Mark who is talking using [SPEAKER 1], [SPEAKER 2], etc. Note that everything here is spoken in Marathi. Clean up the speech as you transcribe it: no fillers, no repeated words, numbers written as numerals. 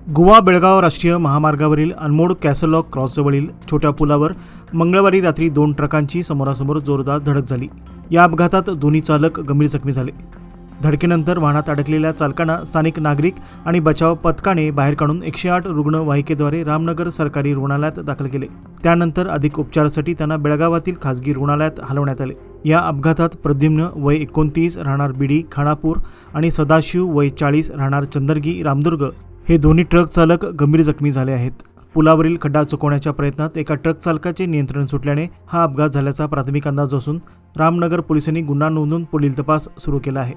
[SPEAKER 1] गोवा बेळगाव राष्ट्रीय महामार्गावरील अनमोड कॅसलॉक क्रॉसजवळील छोट्या पुलावर मंगळवारी रात्री 2 ट्रकांची समोरासमोर जोरदार धडक झाली। या अपघातात दोन्ही चालक गंभीर जखमी झाले। धडकेनंतर वाहनात अडकलेल्या चालकांना स्थानिक नागरिक आणि बचाव पथकाने बाहेर काढून 108 रुग्णवाहिकेद्वारे रामनगर सरकारी रुग्णालयात दाखल केले। त्यानंतर अधिक उपचारासाठी त्यांना बेळगावातील खासगी रुग्णालयात हलवण्यात आले। या अपघातात प्रद्युम्न वय 29 राहणार बीडी खानापूर आणि सदाशिव वय 40 राहणार चंदरगी रामदुर्ग हे दोन्ही ट्रक चालक गंभीर जखमी झाले आहेत। पुलावरील खड्डा चुकवण्याच्या प्रयत्नात एका ट्रक चालकाचे नियंत्रण सुटल्याने हा अपघात झाल्याचा प्राथमिक अंदाज असून रामनगर पोलिसांनी गुन्हा नोंदवून पुढील तपास सुरू केला आहे।